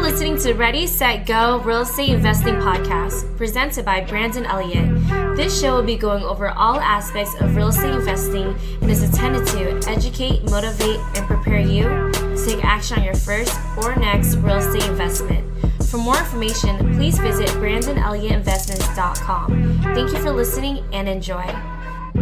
listening to Ready, Set, Go Real Estate Investing Podcast, presented by Brandon Elliott. This show will be going over all aspects of real estate investing and is intended to educate, motivate, and prepare you to take action on your first or next real estate investment. For more information, please visit BrandonElliottInvestments.com. Thank you for listening and enjoy.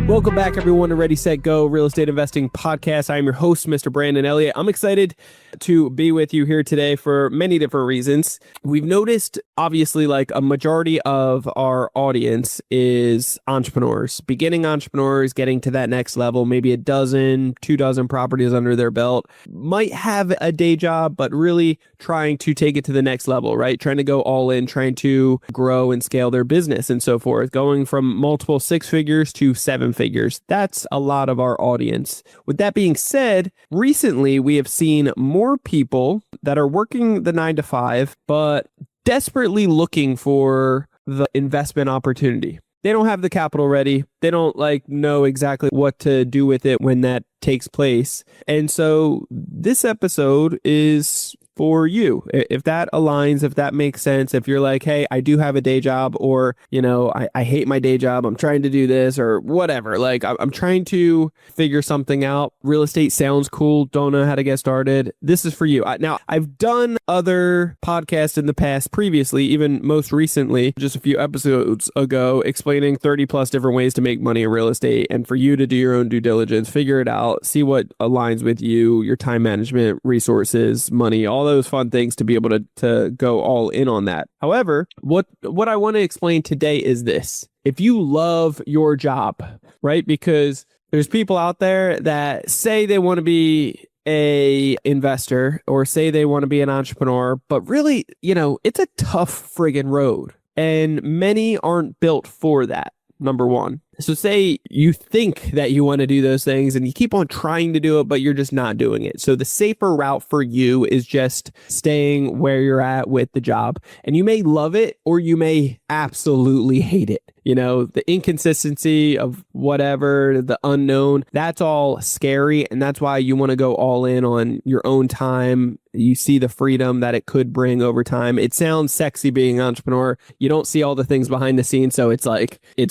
Welcome back, everyone, to Ready, Set, Go Real Estate Investing Podcast. I'm your host, Mr. Brandon Elliott. I'm excited to be with you here today for many different reasons. We've noticed, obviously, like a majority of our audience is entrepreneurs, beginning entrepreneurs, getting to that next level, maybe a dozen, 24 properties under their belt, might have a day job, but really trying to take it to the next level, right? Trying to go all in, trying to grow and scale their business and so forth, going from multiple six figures to seven figures. That's a lot of our audience. With that being said, recently we have seen more people that are working the 9 to 5, but desperately looking for the investment opportunity. They don't have the capital ready. They don't know exactly what to do with it when that takes place. And so this episode is for you. If that aligns, if that makes sense, if you're like, hey, I do have a day job, or, I hate my day job, I'm trying to do this or whatever. I'm trying to figure something out. Real estate sounds cool. Don't know how to get started. This is for you. Now, I've done other podcasts in the past previously, even most recently, just a few episodes ago, explaining 30 plus different ways to make money in real estate, and for you to do your own due diligence, figure it out, see what aligns with you, your time management, resources, money, all those fun things to be able to go all in on that. However, what I want to explain today is this. If you love your job, right? Because there's people out there that say they want to be a investor or say they want to be an entrepreneur, but really, it's a tough friggin' road, and many aren't built for that. Number one. So say you think that you want to do those things and you keep on trying to do it, but you're just not doing it. So the safer route for you is just staying where you're at with the job. And you may love it or you may absolutely hate it. The inconsistency of whatever, the unknown, that's all scary. And that's why you want to go all in on your own time. You see the freedom that it could bring over time. It sounds sexy being an entrepreneur. You don't see all the things behind the scenes. So it's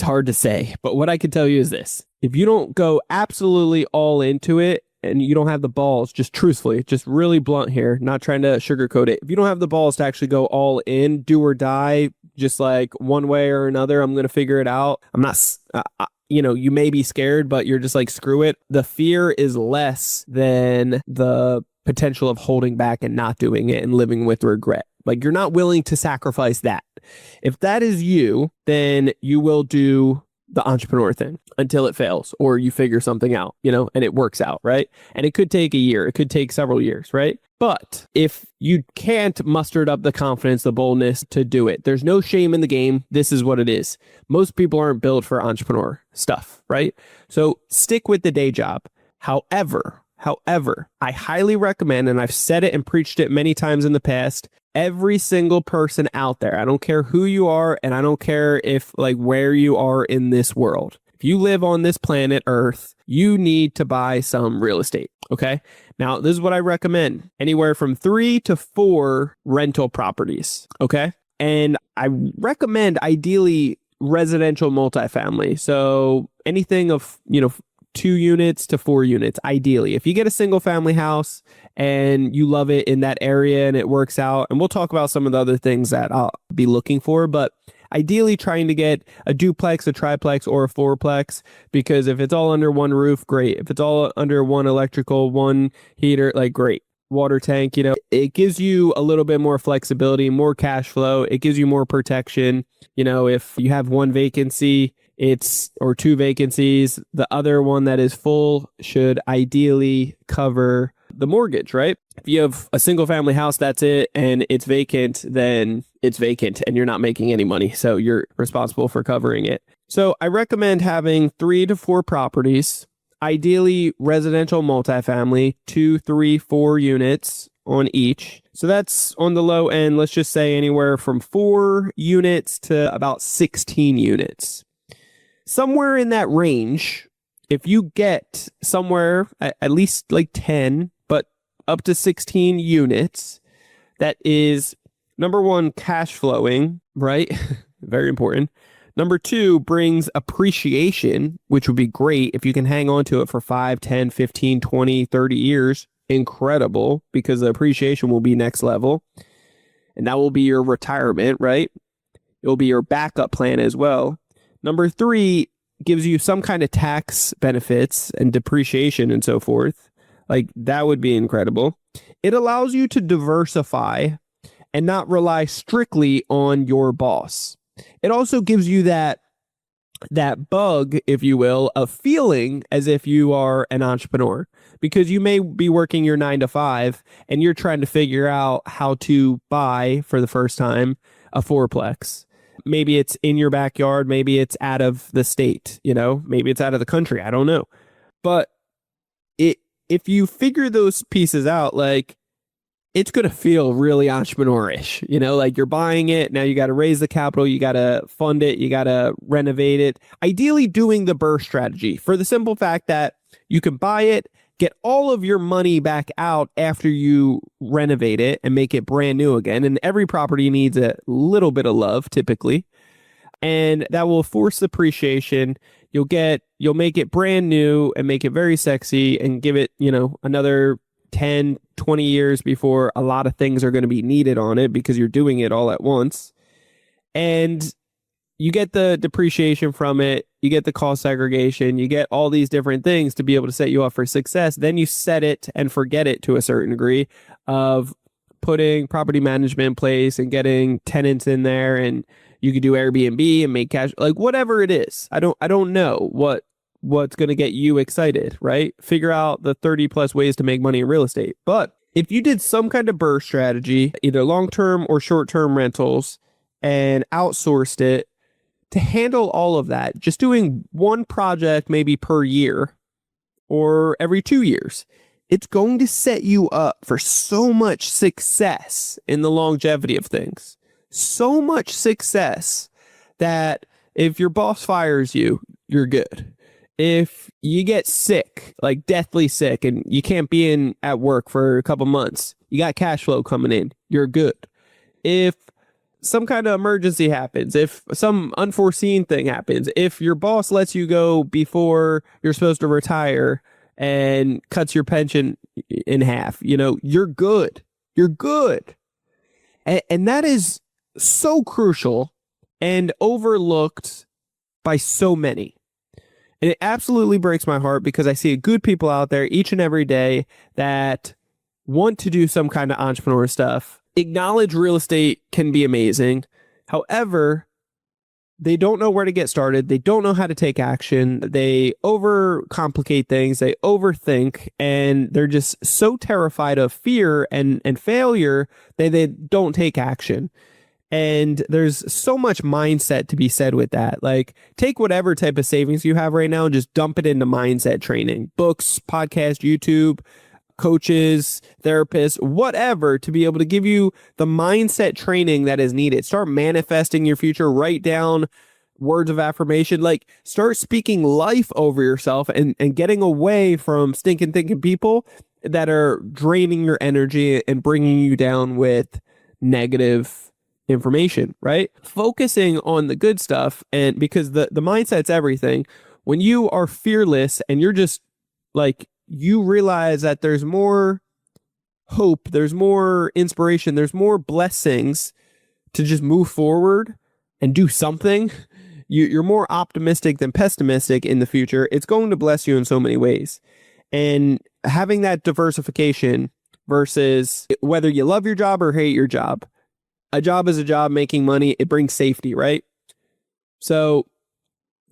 hard to say. But what I can tell you is this: if you don't go absolutely all into it and you don't have the balls, just truthfully, just really blunt here, not trying to sugarcoat it. If you don't have the balls to actually go all in, do or die, just one way or another, I'm going to figure it out. I'm not, you may be scared, but you're just screw it. The fear is less than the potential of holding back and not doing it and living with regret. You're not willing to sacrifice that. If that is you, then you will do the entrepreneur thing until it fails or you figure something out, and it works out, right? And it could take a year. It could take several years, right? But if you can't muster up the confidence, the boldness to do it, there's no shame in the game. This is what it is. Most people aren't built for entrepreneur stuff, right? So stick with the day job. However, I highly recommend, and I've said it and preached it many times in the past, every single person out there, I don't care who you are, and I don't care if where you are in this world. If you live on this planet Earth, you need to buy some real estate. Okay. Now, this is what I recommend: anywhere from 3 to 4 rental properties. Okay. And I recommend ideally residential multifamily. So anything of, 2 units to 4 units, ideally. If you get a single family house and you love it in that area and it works out, and we'll talk about some of the other things that I'll be looking for, but ideally trying to get a duplex, a triplex, or a fourplex, because if it's all under one roof, great. If it's all under one electrical, one heater, great. Water tank, it gives you a little bit more flexibility, more cash flow. It gives you more protection. If you have one vacancy, or 2 vacancies, the other one that is full should ideally cover the mortgage, right? If you have a single family house, that's it, and it's vacant, then it's vacant and you're not making any money. So you're responsible for covering it. So I recommend having 3 to 4 properties, ideally residential multifamily, 2, 3, 4 units on each. So that's on the low end, let's just say anywhere from 4 units to about 16 units. Somewhere in that range, if you get somewhere at least 10, but up to 16 units, that is Number one, cash flowing, right? Very important. Number two, brings appreciation, which would be great if you can hang on to it for 5, 10, 15, 20, 30 years. Incredible, because the appreciation will be next level. And that will be your retirement, right? It will be your backup plan as well. Number three, gives you some kind of tax benefits and depreciation and so forth. Like, that would be incredible. It allows you to diversify and not rely strictly on your boss. It also gives you that bug, if you will, of feeling as if you are an entrepreneur, because you may be working your 9 to 5 and you're trying to figure out how to buy for the first time a fourplex. Maybe it's in your backyard, maybe it's out of the state, maybe it's out of the country. I don't know. But if you figure those pieces out, like, it's going to feel really entrepreneurish, like you're buying it. Now you got to raise the capital. You got to fund it. You got to renovate it. Ideally doing the burst strategy for the simple fact that you can buy it, get all of your money back out after you renovate it and make it brand new again. And every property needs a little bit of love typically. And that will force appreciation. You'll make it brand new and make it very sexy and give it, another 10, 20 years before a lot of things are going to be needed on it because you're doing it all at once. And you get the depreciation from it. You get the cost segregation. You get all these different things to be able to set you up for success. Then you set it and forget it to a certain degree of putting property management in place and getting tenants in there. And you could do Airbnb and make cash, like whatever it is. I don't know what's going to get you excited, right? Figure out the 30 plus ways to make money in real estate. But if you did some kind of burst strategy, either long-term or short-term rentals, and outsourced it to handle all of that, just doing one project maybe per year or every 2 years, it's going to set you up for so much success in the longevity of things. So much success that if your boss fires you, you're good. If you get sick, like deathly sick, and you can't be in at work for a couple months, you got cash flow coming in, you're good. If some kind of emergency happens, if some unforeseen thing happens, if your boss lets you go before you're supposed to retire and cuts your pension in half, you're good. You're good. And that is so crucial and overlooked by so many. And it absolutely breaks my heart because I see good people out there each and every day that want to do some kind of entrepreneur stuff. Acknowledge real estate can be amazing. However, they don't know where to get started. They don't know how to take action. They overcomplicate things. They overthink. And they're just so terrified of fear and failure that they don't take action. And there's so much mindset to be said with that. Like, take whatever type of savings you have right now and just dump it into mindset training, books, podcast, YouTube, coaches, therapists, whatever, to be able to give you the mindset training that is needed. Start manifesting your future. Write down words of affirmation. Like, start speaking life over yourself and getting away from stinking thinking people that are draining your energy and bringing you down with negative information, right? Focusing on the good stuff. And because the mindset's everything. When you are fearless and you're just like, you realize that there's more hope, there's more inspiration, there's more blessings to just move forward and do something. You're more optimistic than pessimistic in the future. It's going to bless you in so many ways. And having that diversification versus whether you love your job or hate your job. A job is a job, making money. It brings safety, right? So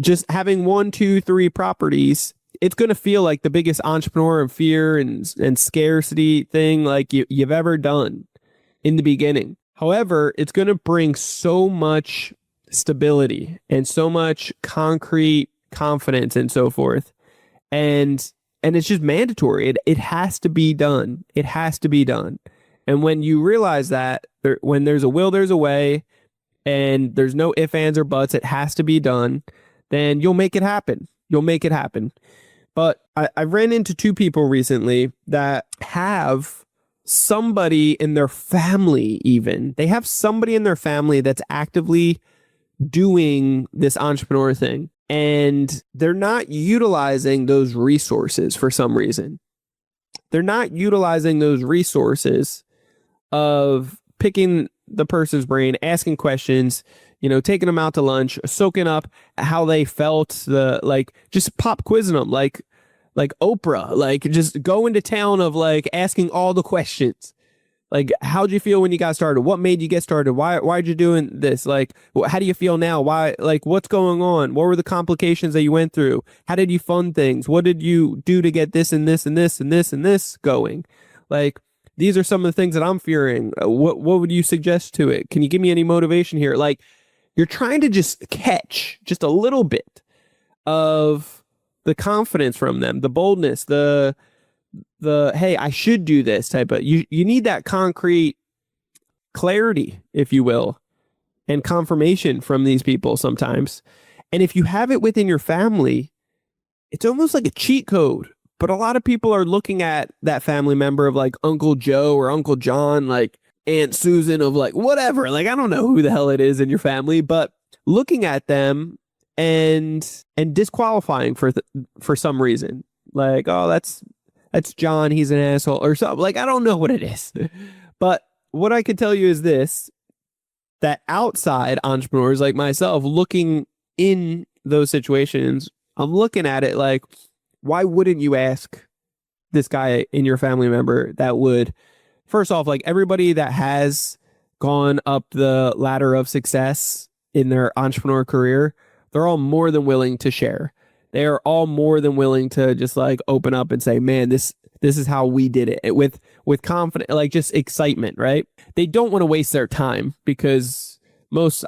just having 1, 2, 3 properties, it's going to feel like the biggest entrepreneur and fear and scarcity thing like you've ever done in the beginning. However, it's going to bring so much stability and so much concrete confidence and so forth. And it's just mandatory. It has to be done. It has to be done. And when you realize that, when there's a will, there's a way, and there's no ifs, ands, or buts, it has to be done, then you'll make it happen. You'll make it happen. But I ran into 2 people recently that have somebody in their family, even they have somebody in their family that's actively doing this entrepreneur thing, and they're not utilizing those resources for some reason. They're not utilizing those resources of picking the person's brain, asking questions, taking them out to lunch, soaking up how they felt, just pop quizzing them like Oprah, like just go into town of like asking all the questions. Like, how'd you feel when you got started? What made you get started? Why'd you doing this? Like, how do you feel now? Why, like, what's going on? What were the complications that you went through? How did you fund things? What did you do to get this and this and this and this and this going? Like, these are some of the things that I'm fearing. What would you suggest to it? Can you give me any motivation here? Like, you're trying to just catch just a little bit of the confidence from them, the boldness, the hey, I should do this type of, you need that concrete clarity, if you will, and confirmation from these people sometimes. And if you have it within your family, it's almost like a cheat code. But a lot of people are looking at that family member of like Uncle Joe or Uncle John, like Aunt Susan of like whatever. Like, I don't know who the hell it is in your family, but looking at them and disqualifying for some reason. Like, oh, that's John, he's an asshole or something. Like, I don't know what it is. But what I can tell you is this, that outside entrepreneurs like myself looking in those situations, I'm looking at it like, why wouldn't you ask this guy in your family member that would, first off, like everybody that has gone up the ladder of success in their entrepreneur career, they're all more than willing to share. They are all more than willing to just like open up and say, man, this is how we did it with confidence, like just excitement, right? They don't want to waste their time because most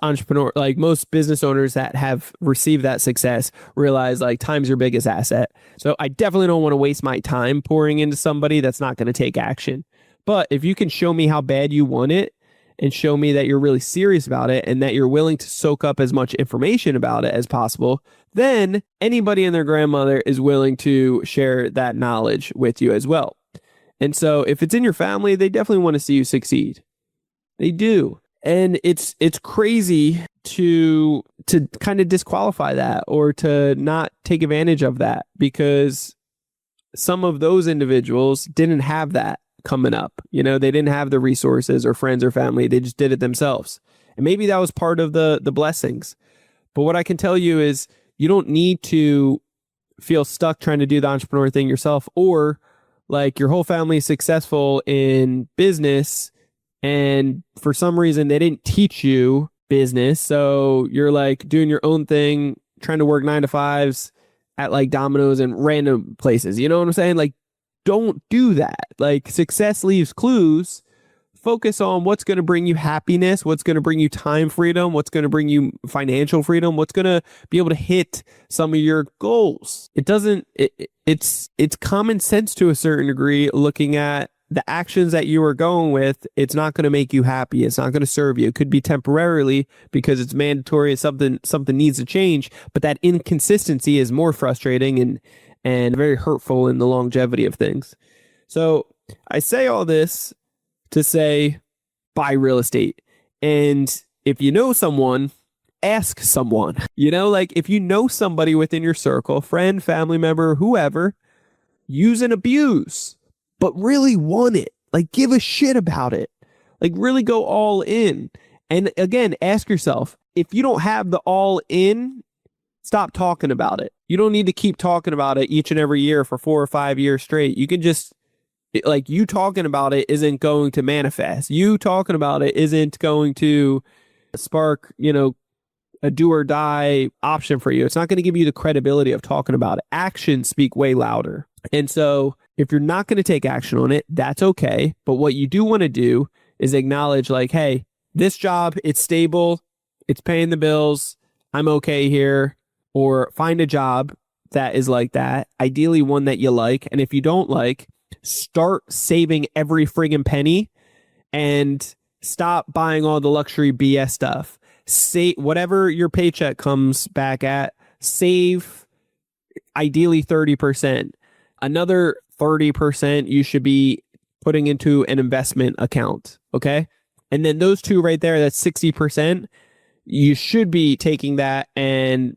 business owners that have received that success realize like time's your biggest asset. So I definitely don't want to waste my time pouring into somebody that's not going to take action. But if you can show me how bad you want it and show me that you're really serious about it and that you're willing to soak up as much information about it as possible, then anybody and their grandmother is willing to share that knowledge with you as well. And so if it's in your family, they definitely want to see you succeed. They do. And it's crazy to kind of disqualify that or to not take advantage of that because some of those individuals didn't have that coming up. They didn't have the resources or friends or family. They just did it themselves. And maybe that was part of the blessings. But what I can tell you is you don't need to feel stuck trying to do the entrepreneur thing yourself, or like your whole family is successful in business and for some reason they didn't teach you business. So you're like doing your own thing, trying to work 9 to 5s at like Domino's and random places. You know what I'm saying? Like, don't do that. Like, success leaves clues. Focus on what's going to bring you happiness, what's going to bring you time freedom, what's going to bring you financial freedom, what's going to be able to hit some of your goals. It's common sense to a certain degree looking at the actions that you are going with. It's not going to make you happy. It's not going to serve you. It could be temporarily because it's mandatory and something needs to change, but that inconsistency is more frustrating and very hurtful in the longevity of things. So I say all this to say, buy real estate. And if you know someone, ask someone. Like if you know somebody within your circle, friend, family member, whoever, use and abuse, but really want it. Like, give a shit about it. Like, really go all in. And again, ask yourself, if you don't have the all in, stop talking about it. You don't need to keep talking about it each and every year for 4 or 5 years straight. You can just, like, you talking about it isn't going to manifest. You talking about it isn't going to spark, a do or die option for you. It's not going to give you the credibility of talking about it. Actions speak way louder. And so if you're not going to take action on it, that's okay. But what you do want to do is acknowledge like, hey, this job, it's stable. It's paying the bills. I'm okay here. Or find a job that is like that. Ideally one that you like. And if you don't like, start saving every friggin' penny and stop buying all the luxury BS stuff. Say whatever your paycheck comes back at, save ideally 30%. Another 30% you should be putting into an investment account. Okay. And then those two right there, that's 60%. You should be taking that and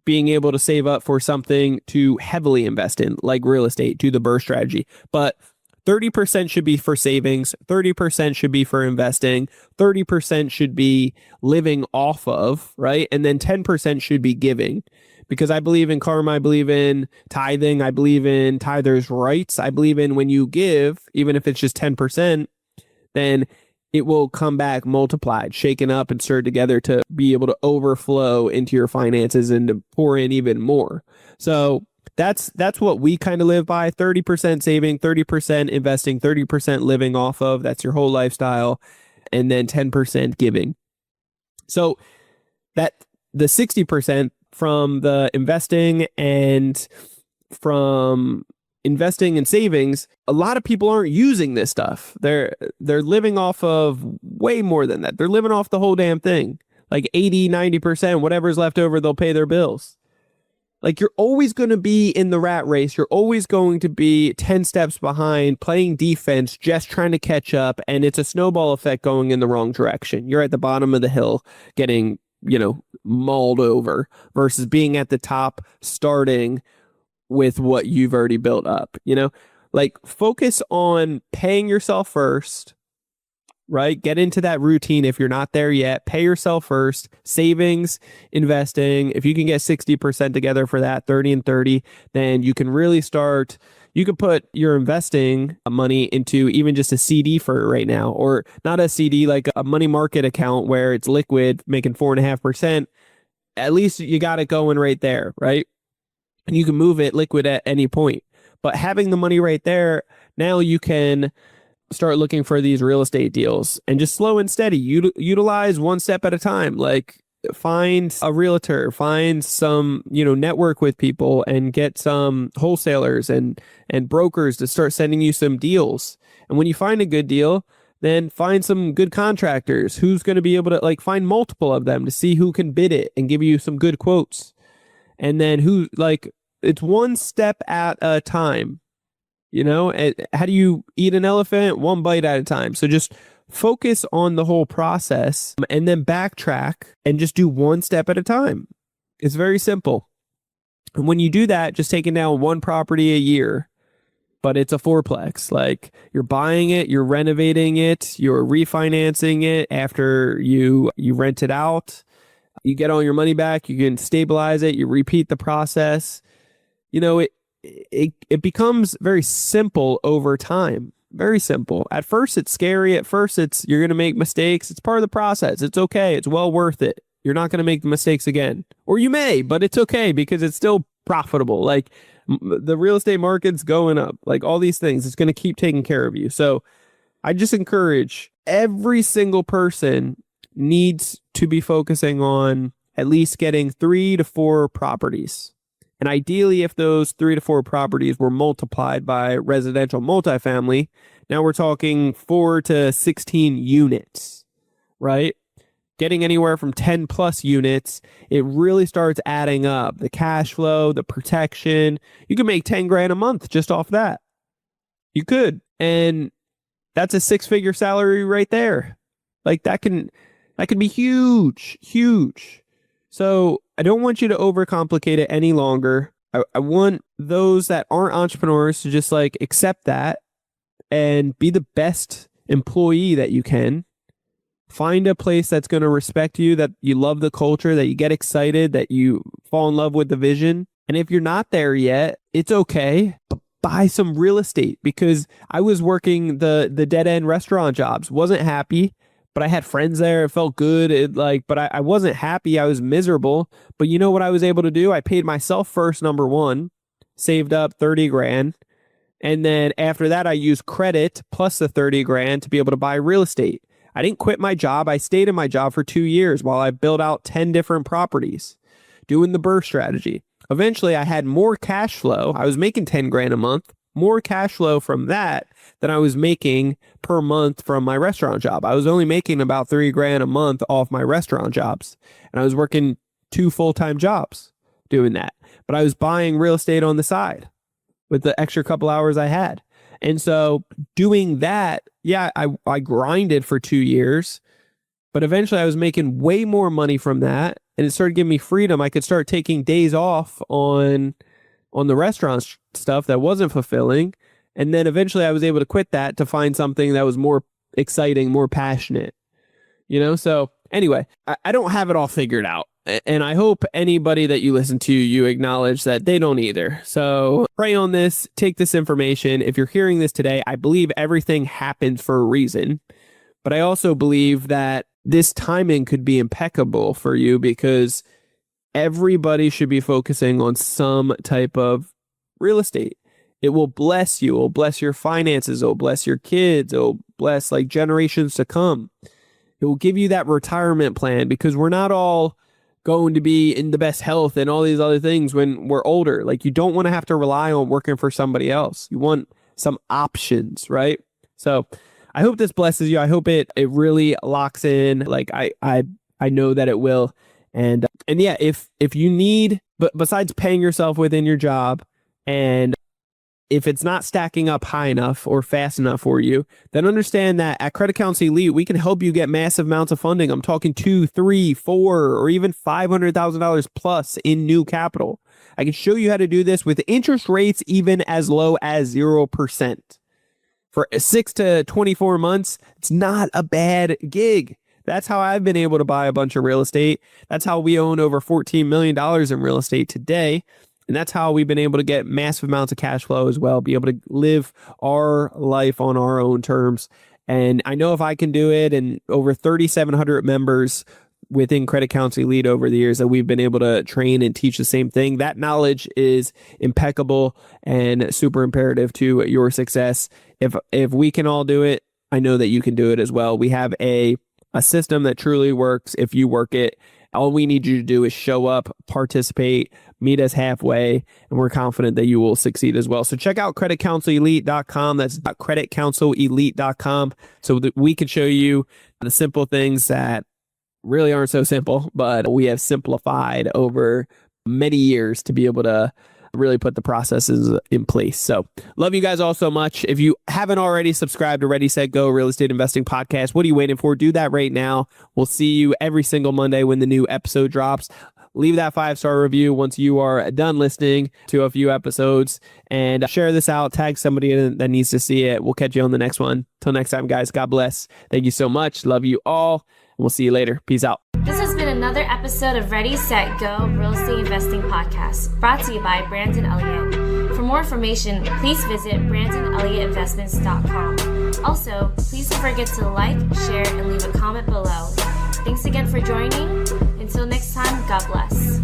being able to save up for something to heavily invest in, like real estate, do the BRRRR strategy. But 30% should be for savings, 30% should be for investing, 30% should be living off of, right? And then 10% should be giving. Because I believe in karma, I believe in tithing, I believe in tithers' rights, I believe in when you give, even if it's just 10%, then it will come back multiplied, shaken up and stirred together to be able to overflow into your finances and to pour in even more. So that's what we kind of live by. 30% saving, 30% investing, 30% living off of. That's your whole lifestyle. And then 10% giving. So that the 60% from the investing and from investing and savings, a lot of people aren't using this stuff. They're living off of way more than that. They're living off the whole damn thing. Like 80, 90%, whatever's left over, they'll pay their bills. Like, you're always going to be in the rat race. You're always going to be 10 steps behind, playing defense, just trying to catch up. And it's a snowball effect going in the wrong direction. You're at the bottom of the hill getting, mauled over versus being at the top, starting with what you've already built up. Like, focus on paying yourself first, right? Get into that routine if you're not there yet. Pay yourself first. Savings, investing. If you can get 60% together for that, 30 and 30, then you can really start. You could put your investing money into even just a CD for right now, or not a CD, like a money market account where it's liquid, making 4.5%. At least you got it going right there, right? And you can move it liquid at any point. But having the money right there, now you can start looking for these real estate deals and just slow and steady. Utilize one step at a time. Like, find a realtor, find some, network with people and get some wholesalers and brokers to start sending you some deals. And when you find a good deal, then find some good contractors who's going to be able to find multiple of them to see who can bid it and give you some good quotes. And then it's one step at a time. How do you eat an elephant? One bite at a time. So just focus on the whole process and then backtrack and just do one step at a time. It's very simple. And when you do that, just taking down one property a year, but it's a fourplex. Like, you're buying it, you're renovating it, you're refinancing it after you rent it out. You get all your money back, you can stabilize it, you repeat the process. It becomes very simple over time. Very simple. At first, it's scary. At first, you're going to make mistakes. It's part of the process. It's okay. It's well worth it. You're not going to make the mistakes again. Or you may, but it's okay because it's still profitable. Like, the real estate market's going up. Like, all these things, it's going to keep taking care of you. So I just encourage every single person needs to be focusing on at least getting 3 to 4 properties. And ideally, if those 3 to 4 properties were multiplied by residential multifamily, now we're talking 4 to 16 units, right? Getting anywhere from 10 plus units, it really starts adding up. The cash flow, the protection. You can make 10 grand a month just off that. You could. And that's a 6-figure salary right there. Like, that can be huge, huge. So I don't want you to overcomplicate it any longer. I want those that aren't entrepreneurs to just accept that and be the best employee that you can. Find a place that's going to respect you, that you love the culture, that you get excited, that you fall in love with the vision. And if you're not there yet, it's okay. But buy some real estate, because I was working the dead end restaurant jobs, wasn't happy. But I had friends there. It felt good. But I wasn't happy. I was miserable. But you know what I was able to do? I paid myself first, number one, saved up 30 grand. And then after that, I used credit plus the 30 grand to be able to buy real estate. I didn't quit my job. I stayed in my job for 2 years while I built out 10 different properties, doing the BRRRR strategy. Eventually, I had more cash flow. I was making 10 grand a month. More cash flow from that than I was making per month from my restaurant job. I was only making about 3 grand a month off my restaurant jobs. And I was working 2 full-time jobs doing that. But I was buying real estate on the side with the extra couple hours I had. And so doing that, yeah, I grinded for 2 years, but eventually I was making way more money from that. And it started giving me freedom. I could start taking days off on the restaurant stuff that wasn't fulfilling. And then eventually I was able to quit that to find something that was more exciting, more passionate, So anyway, I don't have it all figured out. And I hope anybody that you listen to, you acknowledge that they don't either. So pray on this, take this information. If you're hearing this today, I believe everything happens for a reason. But I also believe that this timing could be impeccable for you because everybody should be focusing on some type of real estate. It will bless you. It will bless your finances. It will bless your kids. It will bless like generations to come. It will give you that retirement plan because we're not all going to be in the best health and all these other things when we're older. Like you don't want to have to rely on working for somebody else. You want some options, right? So I hope this blesses you. I hope it really locks in. Like I know that it will. And yeah, if you need, but besides paying yourself within your job, and if it's not stacking up high enough or fast enough for you, then understand that at Credit Counsel Elite, we can help you get massive amounts of funding. I'm talking $2, $3, $4, or even $500,000 plus in new capital. I can show you how to do this with interest rates even as low as 0%. For 6 to 24 months, it's not a bad gig. That's how I've been able to buy a bunch of real estate. That's how we own over $14 million in real estate today. And that's how we've been able to get massive amounts of cash flow as well, be able to live our life on our own terms. And I know if I can do it, and over 3,700 members within Credit Counsel Elite over the years that we've been able to train and teach the same thing, that knowledge is impeccable and super imperative to your success. If we can all do it, I know that you can do it as well. We have a system that truly works if you work it. All we need you to do is show up, participate, meet us halfway, and we're confident that you will succeed as well. So check out creditcounselelite.com. That's creditcounselelite.com so that we can show you the simple things that really aren't so simple, but we have simplified over many years to be able to really put the processes in place. So love you guys all so much. If you haven't already subscribed to Ready, Set, Go Real Estate Investing Podcast, what are you waiting for? Do that right now. We'll see you every single Monday when the new episode drops. Leave that 5-star review once you are done listening to a few episodes, and share this out. Tag somebody that needs to see it. We'll catch you on the next one. Till next time, guys, God bless. Thank you so much. Love you all. And we'll see you later. Peace out. This has been another episode of Ready, Set, Go Real Estate Investing Podcast, brought to you by Brandon Elliott. For more information, please visit BrandonElliottInvestments.com. Also, please don't forget to like, share, and leave a comment below. Thanks again for joining. Until next time, God bless.